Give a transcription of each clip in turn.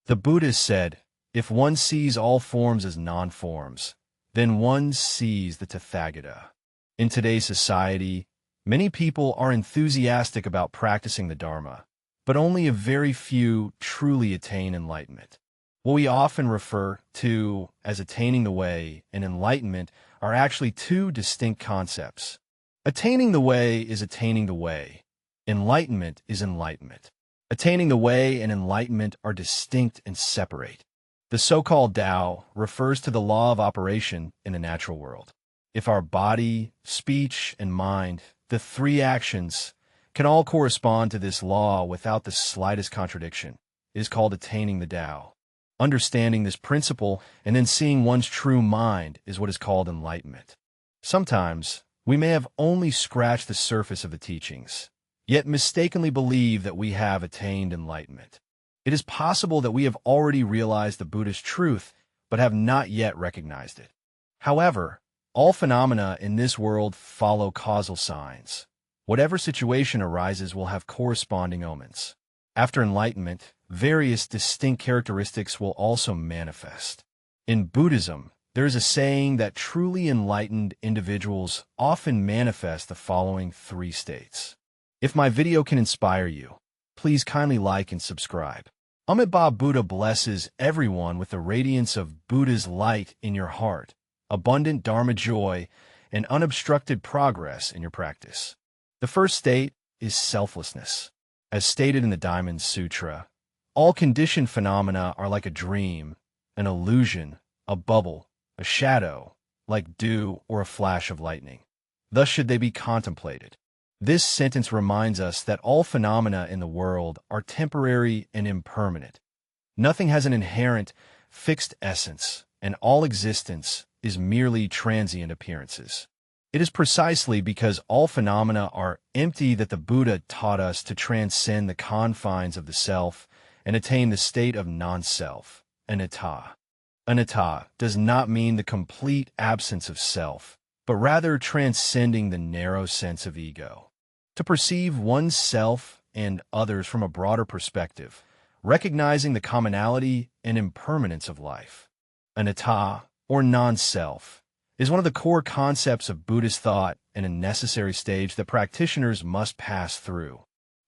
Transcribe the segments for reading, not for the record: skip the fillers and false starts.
The Buddhist said, if one sees all forms as non-forms, then one sees the Tathagata. In today's society, many people are enthusiastic about practicing the Dharma, but only a very few truly attain enlightenment. What we often refer to as attaining the way and enlightenment are actually two distinct concepts. Attaining the way is attaining the way. Enlightenment is enlightenment. Attaining the way and enlightenment are distinct and separate. The so-called Tao refers to the law of operation in the natural world. If our body, speech, and mind, the three actions, can all correspond to this law without the slightest contradiction, it is called attaining the Tao. Understanding this principle and then seeing one's true mind is what is called enlightenment. Sometimes, we may have only scratched the surface of the teachings, yet mistakenly believe that we have attained enlightenment. It is possible that we have already realized the Buddhist truth, but have not yet recognized it. However, all phenomena in this world follow causal signs. Whatever situation arises will have corresponding omens. After enlightenment, various distinct characteristics will also manifest. In Buddhism, there is a saying that truly enlightened individuals often manifest the following three states. If my video can inspire you, please kindly like and subscribe. Amitabha Buddha blesses everyone with the radiance of Buddha's light in your heart, abundant Dharma joy, and unobstructed progress in your practice. The first state is selflessness. As stated in the Diamond Sutra, all conditioned phenomena are like a dream, an illusion, a bubble, a shadow, like dew or a flash of lightning. Thus should they be contemplated. This sentence reminds us that all phenomena in the world are temporary and impermanent. Nothing has an inherent, fixed essence, and all existence is merely transient appearances. It is precisely because all phenomena are empty that the Buddha taught us to transcend the confines of the self and attain the state of non-self, anatta. Anatta does not mean the complete absence of self, but rather transcending the narrow sense of ego. To perceive oneself and others from a broader perspective, recognizing the commonality and impermanence of life. Anatta, or non-self, is one of the core concepts of Buddhist thought and a necessary stage that practitioners must pass through.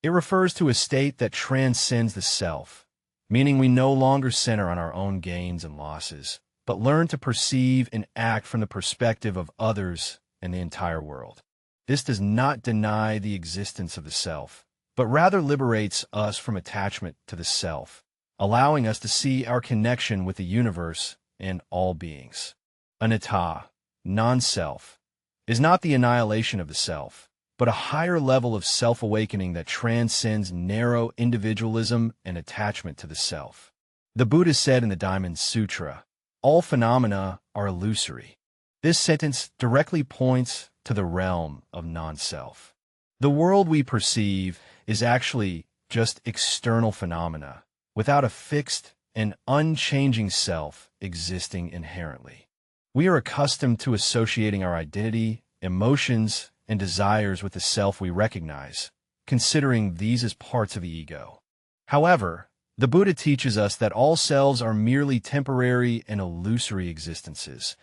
It refers to a state that transcends the self, meaning we no longer center on our own gains and losses, but learn to perceive and act from the perspective of others and the entire world. This does not deny the existence of the self, but rather liberates us from attachment to the self, allowing us to see our connection with the universe and all beings. Anatta, non-self, is not the annihilation of the self, but a higher level of self-awakening that transcends narrow individualism and attachment to the self. The Buddha said in the Diamond Sutra, all phenomena are illusory. This sentence directly points to the realm of non-self. The world we perceive is actually just external phenomena, without a fixed and unchanging self existing inherently. We are accustomed to associating our identity, emotions, and desires with the self we recognize, considering these as parts of the ego. However, the Buddha teaches us that all selves are merely temporary and illusory existences.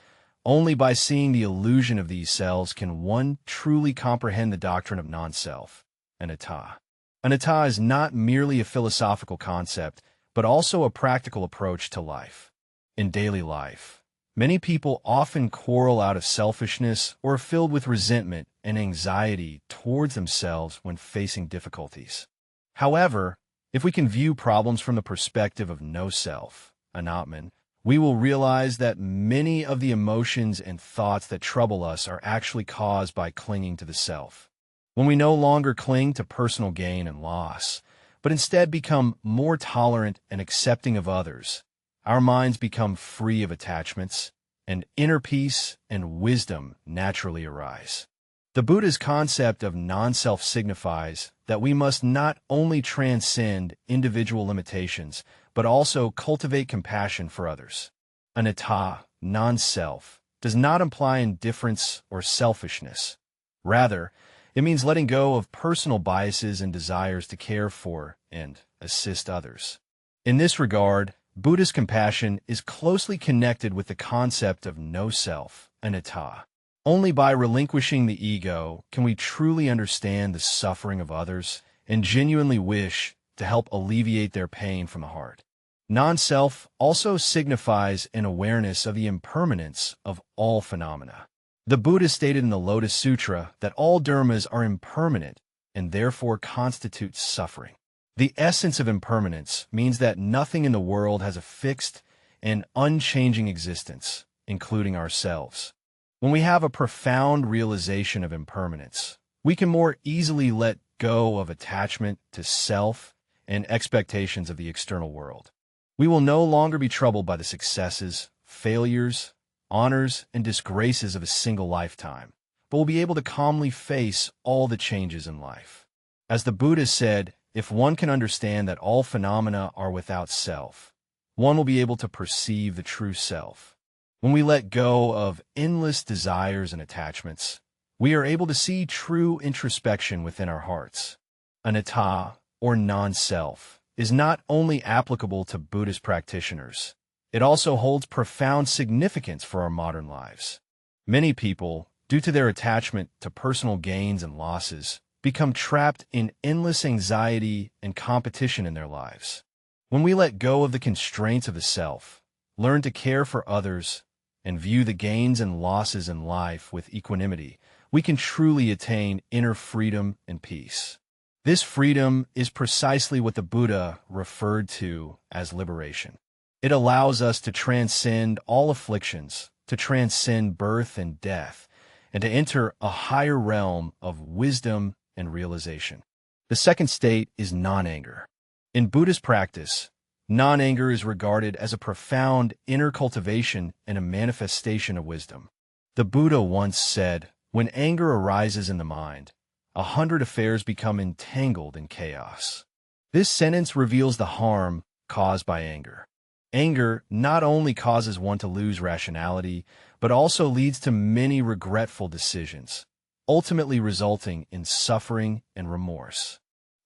Only by seeing the illusion of these selves can one truly comprehend the doctrine of non-self, anatta. Anatta is not merely a philosophical concept, but also a practical approach to life. In daily life, many people often quarrel out of selfishness or are filled with resentment and anxiety towards themselves when facing difficulties. However, if we can view problems from the perspective of no self, Anatman, we will realize that many of the emotions and thoughts that trouble us are actually caused by clinging to the self. When we no longer cling to personal gain and loss, but instead become more tolerant and accepting of others, our minds become free of attachments, and inner peace and wisdom naturally arise. The Buddha's concept of non-self signifies that we must not only transcend individual limitations, but also cultivate compassion for others. Anatta, non-self, does not imply indifference or selfishness. Rather, it means letting go of personal biases and desires to care for and assist others. In this regard, Buddhist compassion is closely connected with the concept of no self, anatta. Only by relinquishing the ego can we truly understand the suffering of others and genuinely wish to help alleviate their pain from the heart. Non-self also signifies an awareness of the impermanence of all phenomena. The Buddha stated in the Lotus Sutra that all dharmas are impermanent and therefore constitute suffering. The essence of impermanence means that nothing in the world has a fixed and unchanging existence, including ourselves. When we have a profound realization of impermanence, we can more easily let go of attachment to self and expectations of the external world. We will no longer be troubled by the successes, failures, honors, and disgraces of a single lifetime, but will be able to calmly face all the changes in life. As the Buddha said, if one can understand that all phenomena are without self, one will be able to perceive the true self. When we let go of endless desires and attachments, we are able to see true introspection within our hearts. Anatta, or non-self, is not only applicable to Buddhist practitioners, it also holds profound significance for our modern lives. Many people, due to their attachment to personal gains and losses, become trapped in endless anxiety and competition in their lives. When we let go of the constraints of the self, learn to care for others, and view the gains and losses in life with equanimity, we can truly attain inner freedom and peace. This freedom is precisely what the Buddha referred to as liberation. It allows us to transcend all afflictions, to transcend birth and death, and to enter a higher realm of wisdom and realization. The second state is non-anger. In Buddhist practice, non-anger is regarded as a profound inner cultivation and a manifestation of wisdom. The Buddha once said, "When anger arises in the mind, 100 affairs become entangled in chaos." This sentence reveals the harm caused by anger. Anger not only causes one to lose rationality, but also leads to many regretful decisions, ultimately resulting in suffering and remorse.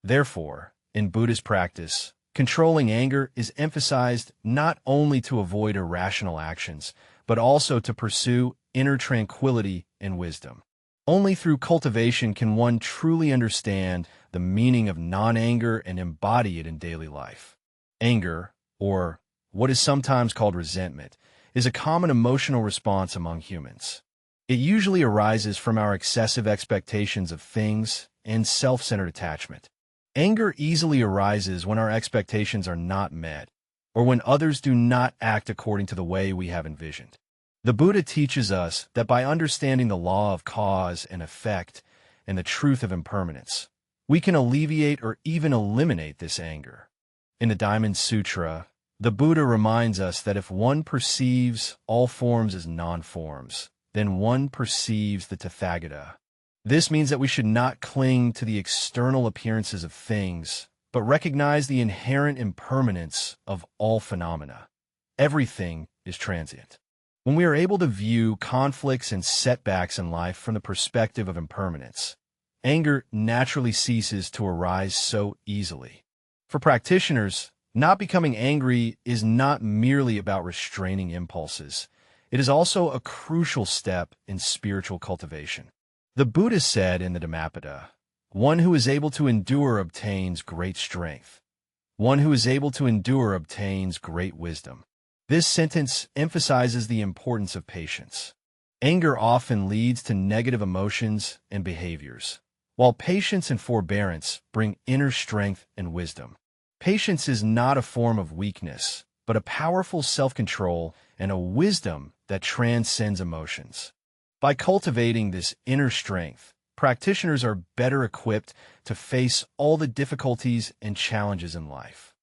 Therefore, in Buddhist practice, controlling anger is emphasized not only to avoid irrational actions, but also to pursue inner tranquility and wisdom. Only through cultivation can one truly understand the meaning of non-anger and embody it in daily life. Anger, or what is sometimes called resentment, is a common emotional response among humans. It usually arises from our excessive expectations of things and self-centered attachment. Anger easily arises when our expectations are not met, or when others do not act according to the way we have envisioned. The Buddha teaches us that by understanding the law of cause and effect and the truth of impermanence, we can alleviate or even eliminate this anger. In the Diamond Sutra, the Buddha reminds us that if one perceives all forms as non-forms, then one perceives the Tathagata. This means that we should not cling to the external appearances of things, but recognize the inherent impermanence of all phenomena. Everything is transient. When we are able to view conflicts and setbacks in life from the perspective of impermanence, anger naturally ceases to arise so easily. For practitioners, not becoming angry is not merely about restraining impulses. It is also a crucial step in spiritual cultivation. The Buddha said in the Dhammapada, "One who is able to endure obtains great strength. One who is able to endure obtains great wisdom." This sentence emphasizes the importance of patience. Anger often leads to negative emotions and behaviors, while patience and forbearance bring inner strength and wisdom. Patience is not a form of weakness, but a powerful self-control and a wisdom that transcends emotions. By cultivating this inner strength, practitioners are better equipped to face all the difficulties and challenges in life.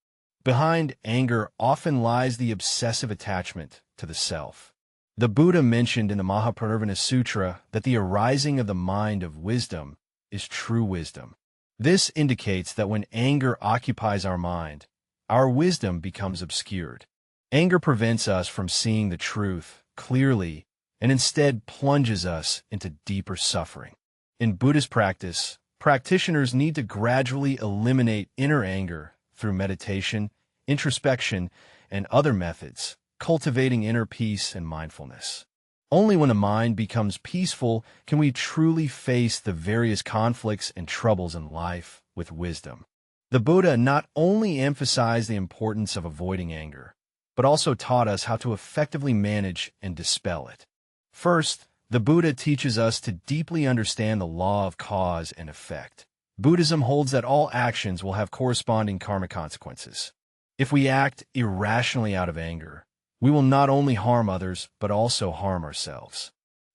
Behind anger often lies the obsessive attachment to the self. The Buddha mentioned in the Mahaparinibbana Sutra that the arising of the mind of wisdom is true wisdom. This indicates that when anger occupies our mind, our wisdom becomes obscured. Anger prevents us from seeing the truth clearly and instead plunges us into deeper suffering. In Buddhist practice, practitioners need to gradually eliminate inner anger through meditation, introspection, and other methods, cultivating inner peace and mindfulness. Only when the mind becomes peaceful can we truly face the various conflicts and troubles in life with wisdom. The Buddha not only emphasized the importance of avoiding anger, but also taught us how to effectively manage and dispel it. First, the Buddha teaches us to deeply understand the law of cause and effect. Buddhism holds that all actions will have corresponding karmic consequences. If we act irrationally out of anger, we will not only harm others, but also harm ourselves.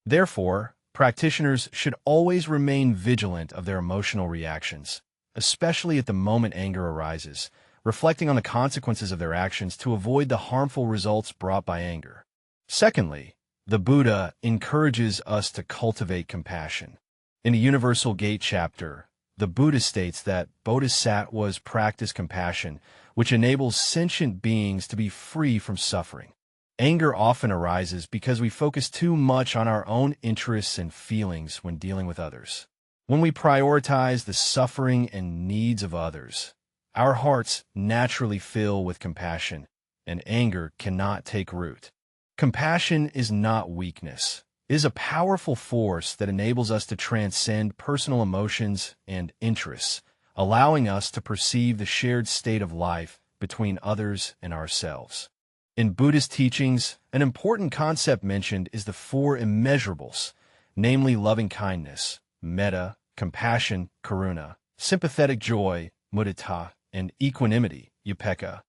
Therefore, practitioners should always remain vigilant of their emotional reactions, especially at the moment anger arises, reflecting on the consequences of their actions to avoid the harmful results brought by anger. Secondly, the Buddha encourages us to cultivate compassion. In the Universal Gate chapter, the Buddha states that bodhisattvas practice compassion, which enables sentient beings to be free from suffering. Anger often arises because we focus too much on our own interests and feelings when dealing with others. When we prioritize the suffering and needs of others, our hearts naturally fill with compassion, and anger cannot take root. Compassion is not weakness. It is a powerful force that enables us to transcend personal emotions and interests, allowing us to perceive the shared state of life between others and ourselves. In Buddhist teachings, an important concept mentioned is the four immeasurables, namely loving-kindness, metta, compassion, karuna, sympathetic joy, mudita, and equanimity, upekkha.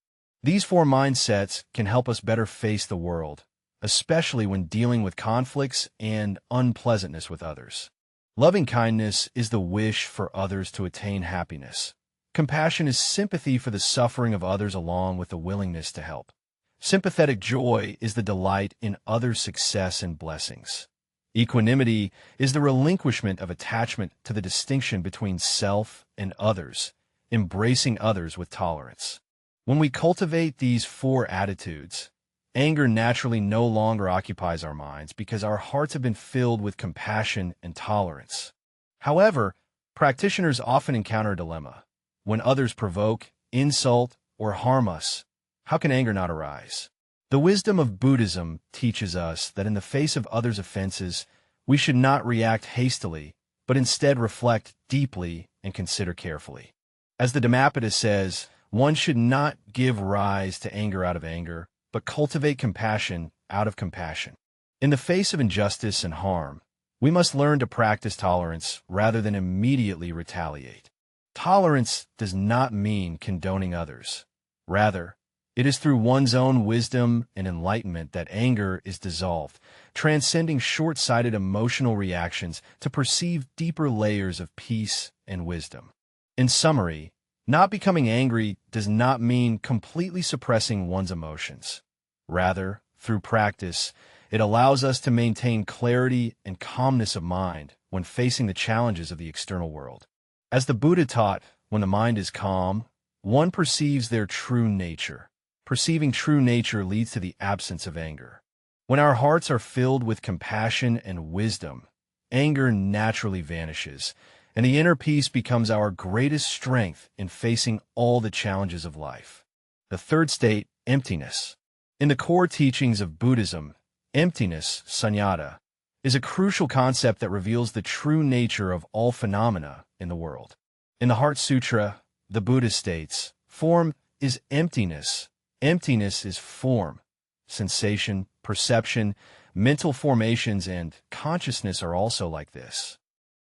These four mindsets can help us better face the world, especially when dealing with conflicts and unpleasantness with others. Loving-kindness is the wish for others to attain happiness. Compassion is sympathy for the suffering of others along with the willingness to help. Sympathetic joy is the delight in others' success and blessings. Equanimity is the relinquishment of attachment to the distinction between self and others, embracing others with tolerance. When we cultivate these four attitudes, anger naturally no longer occupies our minds because our hearts have been filled with compassion and tolerance. However, practitioners often encounter a dilemma. When others provoke, insult, or harm us, how can anger not arise? The wisdom of Buddhism teaches us that in the face of others' offenses, we should not react hastily, but instead reflect deeply and consider carefully. As the Dhammapada says, one should not give rise to anger out of anger, but cultivate compassion out of compassion. In the face of injustice and harm, we must learn to practice tolerance rather than immediately retaliate. Tolerance does not mean condoning others. Rather, it is through one's own wisdom and enlightenment that anger is dissolved, transcending short-sighted emotional reactions to perceive deeper layers of peace and wisdom. In summary, not becoming angry does not mean completely suppressing one's emotions. Rather, through practice, it allows us to maintain clarity and calmness of mind when facing the challenges of the external world. As the Buddha taught, when the mind is calm, one perceives their true nature. Perceiving true nature leads to the absence of anger. When our hearts are filled with compassion and wisdom, anger naturally vanishes, and the inner peace becomes our greatest strength in facing all the challenges of life. The third state, emptiness. In the core teachings of Buddhism, emptiness, sunyata, is a crucial concept that reveals the true nature of all phenomena in the world. In the Heart Sutra, the Buddha states, form is emptiness. Emptiness is form. Sensation, perception, mental formations, and consciousness are also like this.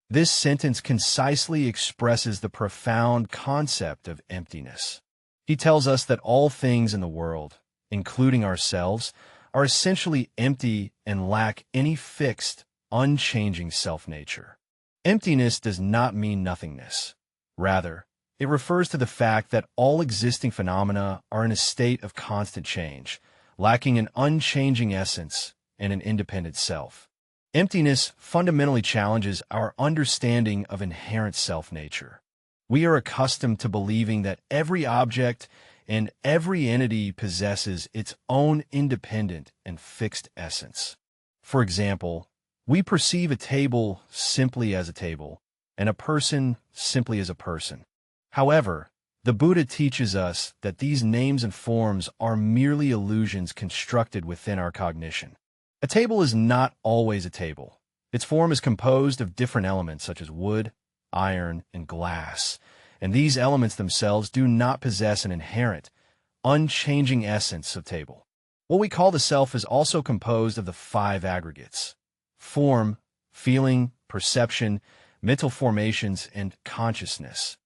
This sentence concisely expresses the profound concept of emptiness. He tells us that all things in the world, including ourselves, are essentially empty and lack any fixed, unchanging self-nature. Emptiness does not mean nothingness. Rather, it refers to the fact that all existing phenomena are in a state of constant change, lacking an unchanging essence and an independent self. Emptiness fundamentally challenges our understanding of inherent self-nature. We are accustomed to believing that every object and every entity possesses its own independent and fixed essence. For example, we perceive a table simply as a table, and a person simply as a person. However, The Buddha teaches us that these names and forms are merely illusions constructed within our cognition. A table is not always a table. Its form is composed of different elements such as wood, iron, and glass, and these elements themselves do not possess an inherent, unchanging essence of table. What we call the self is also composed of the five aggregates: form, feeling, perception, mental formations, and consciousness.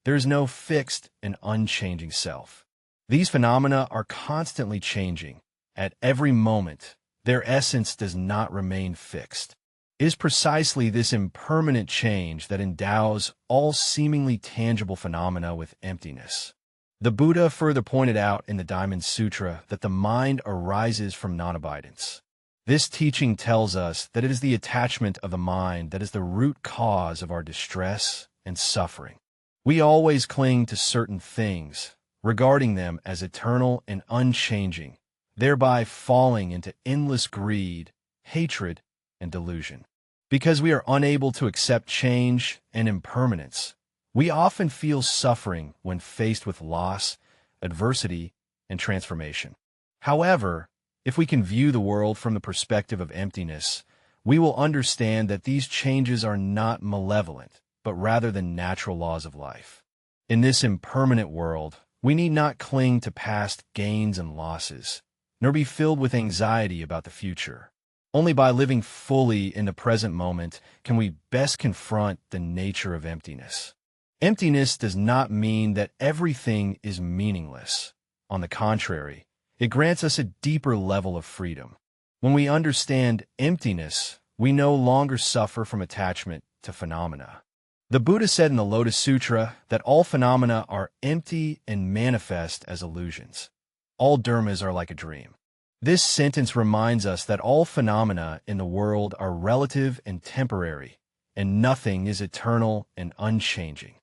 There is no fixed and unchanging self. These phenomena are constantly changing. At every moment, their essence does not remain fixed. It is precisely this impermanent change that endows all seemingly tangible phenomena with emptiness. The Buddha further pointed out in the Diamond Sutra that the mind arises from non-abidance. This teaching tells us that it is the attachment of the mind that is the root cause of our distress and suffering. We always cling to certain things, regarding them as eternal and unchanging, thereby falling into endless greed, hatred, and delusion. Because we are unable to accept change and impermanence, we often feel suffering when faced with loss, adversity, and transformation. However, if we can view the world from the perspective of emptiness, we will understand that these changes are not malevolent, but rather the natural laws of life. In this impermanent world, we need not cling to past gains and losses, nor be filled with anxiety about the future. Only by living fully in the present moment can we best confront the nature of emptiness. Emptiness does not mean that everything is meaningless. On the contrary, it grants us a deeper level of freedom. When we understand emptiness, we no longer suffer from attachment to phenomena. The Buddha said in the Lotus Sutra that all phenomena are empty and manifest as illusions. All dharmas are like a dream. This sentence reminds us that all phenomena in the world are relative and temporary, and nothing is eternal and unchanging.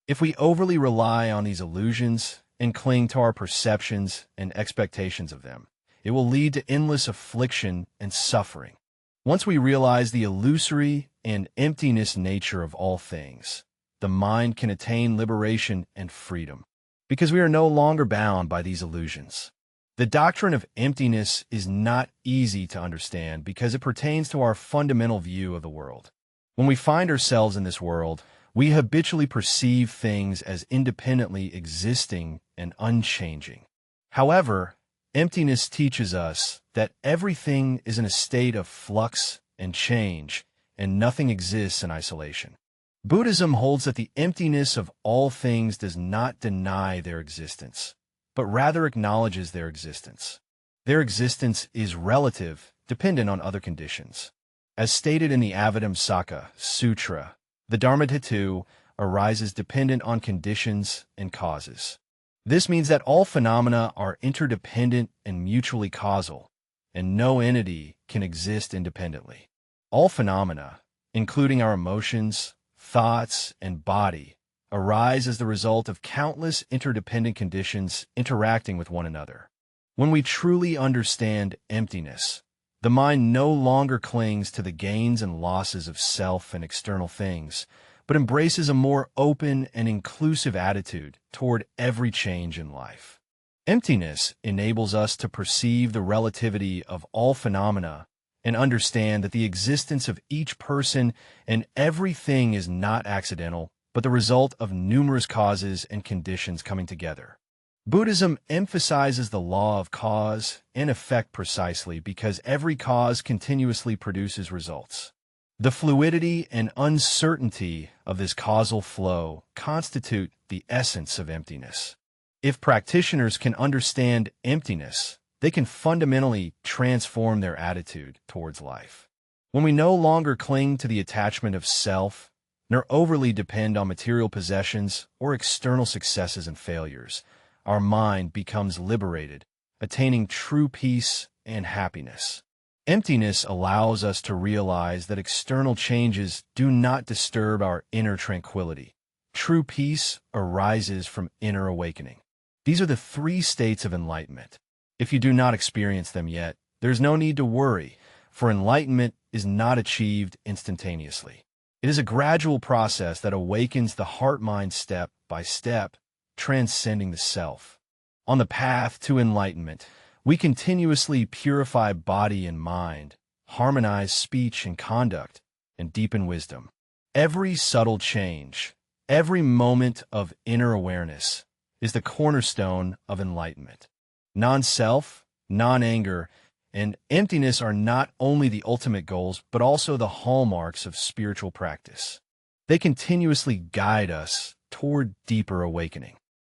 If we overly rely on these illusions and cling to our perceptions and expectations of them, it will lead to endless affliction and suffering. Once we realize the illusory and emptiness nature of all things, the mind can attain liberation and freedom, because we are no longer bound by these illusions. The doctrine of emptiness is not easy to understand because it pertains to our fundamental view of the world. When we find ourselves in this world, we habitually perceive things as independently existing and unchanging. However, emptiness teaches us that everything is in a state of flux and change, and nothing exists in isolation. Buddhism holds that the emptiness of all things does not deny their existence, but rather acknowledges their existence. Their existence is relative, dependent on other conditions. As stated in the Avatamsaka Sutra, the Dharmadhatu arises dependent on conditions and causes. This means that all phenomena are interdependent and mutually causal, and no entity can exist independently. All phenomena, including our emotions, thoughts, and body, arise as the result of countless interdependent conditions interacting with one another. When we truly understand emptiness, the mind no longer clings to the gains and losses of self and external things, but embraces a more open and inclusive attitude toward every change in life. Emptiness enables us to perceive the relativity of all phenomena and understand that the existence of each person and everything is not accidental, but the result of numerous causes and conditions coming together. Buddhism emphasizes the law of cause and effect precisely because every cause continuously produces results. The fluidity and uncertainty of this causal flow constitute the essence of emptiness. If practitioners can understand emptiness, they can fundamentally transform their attitude towards life. When we no longer cling to the attachment of self, nor overly depend on material possessions or external successes and failures, our mind becomes liberated, attaining true peace and happiness. Emptiness allows us to realize that external changes do not disturb our inner tranquility. True peace arises from inner awakening. These are the three states of enlightenment. If you do not experience them yet, there is no need to worry, for enlightenment is not achieved instantaneously. It is a gradual process that awakens the heart-mind step by step, transcending the self. On the path to enlightenment, we continuously purify body and mind, harmonize speech and conduct, and deepen wisdom. Every subtle change, every moment of inner awareness is the cornerstone of enlightenment. Non-self, non-anger, and emptiness are not only the ultimate goals, but also the hallmarks of spiritual practice. They continuously guide us toward deeper awakening.